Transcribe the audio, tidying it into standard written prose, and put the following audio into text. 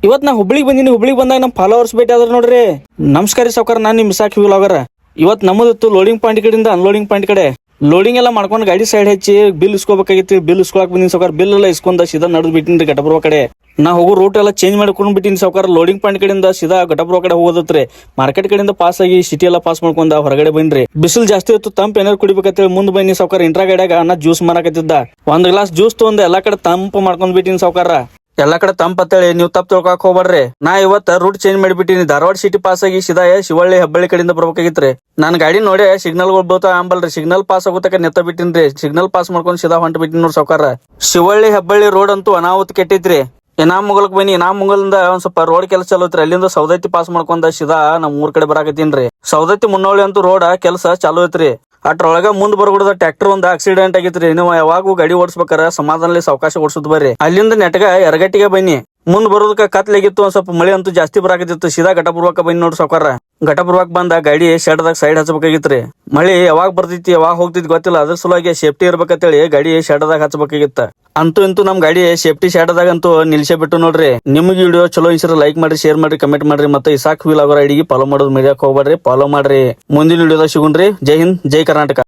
ಇವತ್ ನಾ ಹುಬ್ಳಿಗೆ ಬಂದಿನಿ. ಹುಬ್ಳಿಗೆ ಬಂದಾಗ ನಮ್ಮ ಫಾಲೋವರ್ಸ್ ಭೇಟಿ ಆದ್ರ ನೋಡ್ರಿ. ನಮಸ್ಕಾರ ಸಾವ್ಕಾರ, ನಾನು ನಿಮ್ ಇಸಾಕ್ ವ್ಲಾಗರ್. ಇವತ್ ನಮ್ಮದಿತ್ತು ಲೋಡಿಂಗ್ ಪಾಯಿಂಟ್ ಕಡೆಯಿಂದ ಅನ್ಲೋಡಿಂಗ್ ಪಾಯಿಂಟ್ ಕಡೆ. ಲೋಡಿಂಗ್ ಎಲ್ಲ ಮಾಡ್ಕೊಂಡು ಗಾಡಿ ಸೈಡ್ ಹಚ್ಚಿ ಬಿಲ್ ಇಸ್ಕೋಬೇಕಾಗಿತ್ತು. ಬಿಲ್ ಇಸ್ಕೊಳಕ್ ಬಂದಿನಿ ಸಾವ್ಕಾರ. ಬಿಲ್ ಎಲ್ಲ ಇಸ್ಕೊಂಡ ಸೀದಾ ನಡೆದ್ ಬಿಟ್ಟಿನ್ರಿ ಘಟಪುರ ಕಡೆ. ನಾ ಹೋಗೋ ರೂಟ್ ಎಲ್ಲ ಚೇಂಜ್ ಮಾಡ್ಕೊಂಡ್ ಬಿಟ್ಟಿನಿ ಸಾವ್ಕಾರ. ಲೋಡಿಂಗ್ ಪಾಯಿಂಟ್ ಕಡೆಯಿಂದ ಸೀದಾ ಘಟಪುರ ಕಡೆ ಹೋಗೋದತ್ರಿ. ಮಾರ್ಕೆಟ್ ಕಡೆಯಿಂದ ಪಾಸ್ ಆಗಿ ಸಿಟಿ ಎಲ್ಲ ಪಾಸ್ ಮಾಡ್ಕೊಂಡ ಹೊರಗಡೆ ಬನ್ರಿ. ಬಿಸಿಲು ಜಾಸ್ತಿ ಇತ್ತು, ತಂಪ್ ಏನಾರು ಕುಡಿಬೇಕಂತೇಳಿ ಮುಂದ್ ಬನ್ನಿ ಸಾವ್ಕಾರ. ಇಂಟ್ರಾ ಗಾಡಿಯಾಗ ಅನ್ನ ಜ್ಯೂಸ್ ಮಾರಾಕತ್ತಿದ್ದ. ಒಂದ್ ಗ್ಲಾಸ್ ಜ್ಯೂಸ್ ತಗೊಂಡ್ ಎಲ್ಲಾ ಕಡೆ ತಂಪು ಮಾಡ್ಕೊಂಡ್ ಬಿಟ್ಟಿನಿ ಸಾವ್ಕಾರ. ಎಲ್ಲಾ ಕಡೆ ತಂಪ್ ಅಂತೇಳಿ ನೀವು ತಪ್ಪು ತಿಳ್ಕೊಕ್ ಹೋಗ್ಬೇಡ್ರಿ. ನಾ ಇವತ್ತ ರೂಟ್ ಚೇಂಜ್ ಮಾಡಿಬಿಟ್ಟಿನಿ. ಧಾರವಾಡ ಸಿಟಿ ಪಾಸ್ ಆಗಿ ಸೀದಾ ಶಿವಳ್ಳಿ ಹೆಬ್ಬಳ್ಳಿ ಕಡೆಯಿಂದ ಬರ್ಬೇಕಾಗಿತ್ರಿ. ನಾನ್ ಗಾಡಿ ನೋಡಿ ಸಿಗ್ನಲ್ಗಳು ಬೋತ ಅಂಬಲ್ರಿ. ಸಿಗ್ನಲ್ ಪಾಸ್ ಆಗೋತಕ ನೆತ್ತ ಬಿಟ್ಟಿನ್ರಿ. ಸಿಗ್ನಲ್ ಪಾಸ್ ಮಾಡ್ಕೊಂಡು ಸೀದಾ ಹೊಂಟ ಬಿಟ್ಟಿನಿ ನೋಡ್ ಸಾವ್ಕಾರ. ಶಿವಳ್ಳಿ ಹೆಬ್ಬಳ್ಳಿ ರೋಡ್ ಅಂತೂ ಅನಾಹುತ ಕೆಟ್ಟೈತ್ರಿ. ಇನಾಮುಗಲ್ಕ್ ಬನ್ನಿ. ಇನಾಮುಗಲ್ದ ಒಂದ್ ಸ್ವಲ್ಪ ರೋಡ್ ಕೆಲಸ ಚಾಲೂ ಐತ್ರಿ. ಅಲ್ಲಿಂದ ಸೌದತ್ತಿ ಪಾಸ್ ಮಾಡ್ಕೊಂಡ ಸೀದಾ ನಮ್ ಊರ್ ಕಡೆ ಬರಾಕತ್ತೀನ್ರಿ. ಸೌದತ್ತಿ ಮುನ್ನೋಳಿ ಅಂತೂ ರೋಡ್ ಕೆಲಸ ಚಾಲೂ ಐತ್ರಿ. ಅಟ್ರೊಳಗ ಮುಂದ್ ಬರ್ಬಿಡದ ಟ್ರ್ಯಾಕ್ಟರ್ ಒಂದ್ ಆಕ್ಸಿಡೆಂಟ್ ಆಗಿತ್ರಿ. ನೀವು ಯಾವಾಗೂ ಗಾಡಿ ಓಡಿಸ್ಬೇಕಾರ ಸಮಾಧಾನಲಿ ಸಾವಕಾಶ ಓಡಿಸುದ್ ಬರ್ರಿ. ಅಲ್ಲಿಂದ ನೆಟ್ಗ ಎರಗಟ್ಟಿಗೆ ಬನ್ನಿ. ಮುಂದ್ ಬರೋದಕ್ಕ ಕತ್ಲಾಗಿತ್ತು. ಒಂದ್ ಸ್ವಲ್ಪ ಮಳೆ ಅಂತೂ ಜಾಸ್ತಿ ಬರಾಕತ್ತಿತ್ತು. ಸೀದಾ ಘಟಪುರಕ್ಕ ಬನ್ನಿ ನೋಡ್ರಿ ಸಾವ್ಕಾರ. ಘಟಪುರಕ್ ಬಂದ ಗಾಡಿ ಶೆಡ್ದಾಗ ಸೈಡ್ ಹಚ್ಚಬೇಕಾಗಿತ್ರಿ. ಮಳಿ ಯಾವಾಗ ಬರ್ತೈತಿ ಯಾವಾಗ ಹೋಗ್ತೈತಿ ಗೊತ್ತಿಲ್ಲ. ಅದ್ರ ಸಲುವಾಗಿ ಸೇಫ್ಟಿ ಇರ್ಬೇಕಂತೇಳಿ ಗಾಡಿ ಶೆಡ್ದಾಗ ಹಚ್ಚಬೇಕಾಗಿತ್ತ. ಅಂತೂ ಇಂತೂ ನಮ್ ಗಾಡಿ ಸೇಫ್ಟಿ ಶೆಡ್ದಾಗ ಅಂತೂ ನಿಲ್ಸೇ ಬಿಟ್ಟು ನೋಡ್ರಿ. ನಿಮ್ಗೆ ವಿಡಿಯೋ ಚಲೋ ಇನ್ಸಿರ ಲೈಕ್ ಮಾಡ್ರಿ, ಶೇರ್ ಮಾಡ್ರಿ, ಕಮೆಂಟ್ ಮಾಡ್ರಿ. ಮತ್ತೆ ಇಸಾಕ್ ವ್ಲಾಗರ್ ಐಡಿಗೆ ಫಾಲೋ ಮಾಡೋದು ಮರ್ಯಾಕ್ ಹೋಗ್ಬೇಡ್ರಿ. ಫಾಲೋ ಮಾಡ್ರಿ. ಮುಂದಿನ ವಿಡಿಯೋದಾಗ ಸಿಗುಣ್ರಿ. ಜೈ ಹಿಂದ್, ಜೈ ಕರ್ನಾಟಕ.